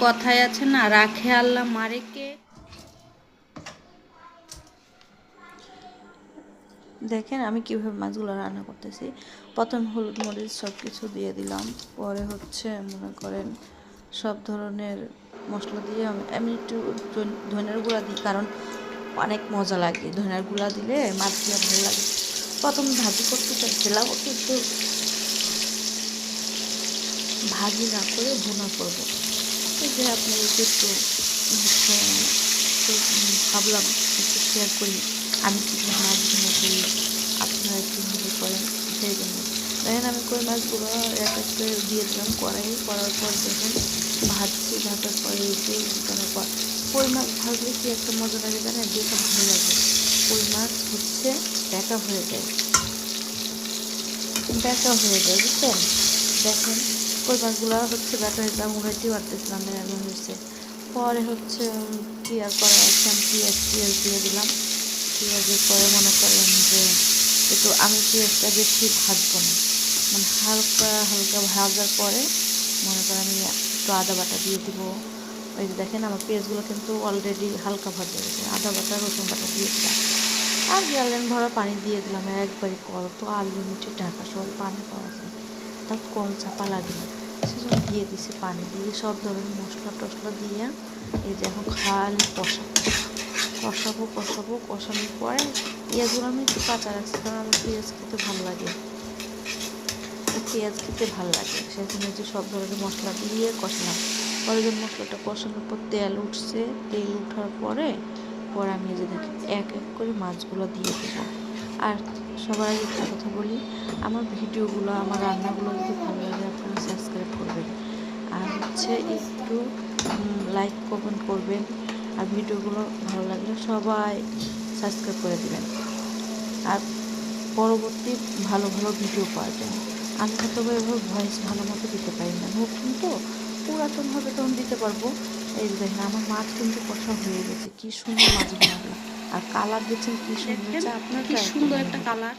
কথায় আছে না, রাখে আল্লাহ মারে কে। দেখেন আমি কিভাবে মাছগুলো রান্না করতেছি। প্রথম হলুদ মরিচ সব কিছু দিয়ে দিলাম, পরে হচ্ছে মনে করেন সব ধরনের মশলা দিয়ে আমি একটু ধনিয়ার গুঁড়া দিই, কারণ অনেক মজা লাগে ধনিয়ার গুঁড়া দিলে, মাছগুলো ভালো লাগে। প্রথম ভাজি করতে চাইছিলাম, কিন্তু ভাজি না করে ভুনা করবো। এই যে আপনাদেরকে একটু হচ্ছে ভাবলাম একটু শেয়ার করি আমি কীভাবে মাছ ভুনা করি, আপনারা কীভাবে করেন। সেই জন্য দেখেন আমি কই মাছগুলো এক এক করে দিয়ে দিলাম কড়াই, করার পর দেখেন ভাজছি, ভাজার পরে এই যে উল্টানোর পর কই মাছ ভাজলে কি একটা মজা লাগে জানেন, যেটা ভালো লাগে কই মাছ হচ্ছে ব্যাকা হয়ে যায়, ব্যাকা হয়ে যায়, বুঝছেন। দেখেন কই মাছগুলো হচ্ছে ব্যাকা হয়ে যায়, উঠাইতে পারতেছিলাম না, এমন হয়েছে। পরে হচ্ছে কি আর করা আছে, আমি পেঁয়াজ দিয়ে দিলাম। পেঁয়াজের পরে মনে করেন যে একটু আমি পেঁয়াজটা বেশি ভাজবো না, মানে হালকা হালকা ভাজার পরে মনে করেন আমি একটু আদা বাটা দিয়ে দিব। ওই যে দেখেন আমার পেঁয়াজগুলো কিন্তু অলরেডি হালকা ভাজা গেছে, আদা বাটা রসুন বাটা দিয়ে দিলাম। আর গ্যালেন ভরা পানি দিয়ে দিলাম, একবারই কল তো আনলিমিটেড ঢাকা সহ পানি পাওয়া যায়, তাও কল চাপা লাগে না, সেজন্য দিয়ে দিছি পানি দিয়ে সব ধরনের মশলা টশলা দিয়ে। এই যে এখন খালি কষানোর পরে পেঁয়াজগুলো আমি একটু কাঁচা রাখছি, কারণ আমার পেঁয়াজ খেতে ভালো লাগে, সেজন্য যে সব ধরনের মশলা দিয়ে কষালাম। পরে যে মশলাটা কষানোর পর তেল উঠছে, তেল ওঠার পরে আমি যে দেখি এক এক করে মাছগুলো দিয়ে দেবো। আর সবার আগে একটা কথা বলি, আমার ভিডিওগুলো আমার রান্নাগুলো যদি ভালো লাগে আপনারা সাবস্ক্রাইব করবেন, আর হচ্ছে একটু লাইক কমেন্ট করবেন, আর ভিডিওগুলো ভালো লাগলে সবাই সাবস্ক্রাইব করে দেবেন। আর পরবর্তী ভালো ভালো ভিডিও পাওয়ার জন্য আমি হয়তো এভাবে ভয়েস ভালো মতো দিতে পারি না, নতুন তো, পুরাতনভাবে তখন দিতে পারবো। এই যে দেখেন আমার মাছ কিন্তু কষা হয়ে গেছে, কি সুন্দর মাছ বানালো, আর কালার দিচ্ছেন কি সুন্দর, আপনার কি সুন্দর একটা কালার।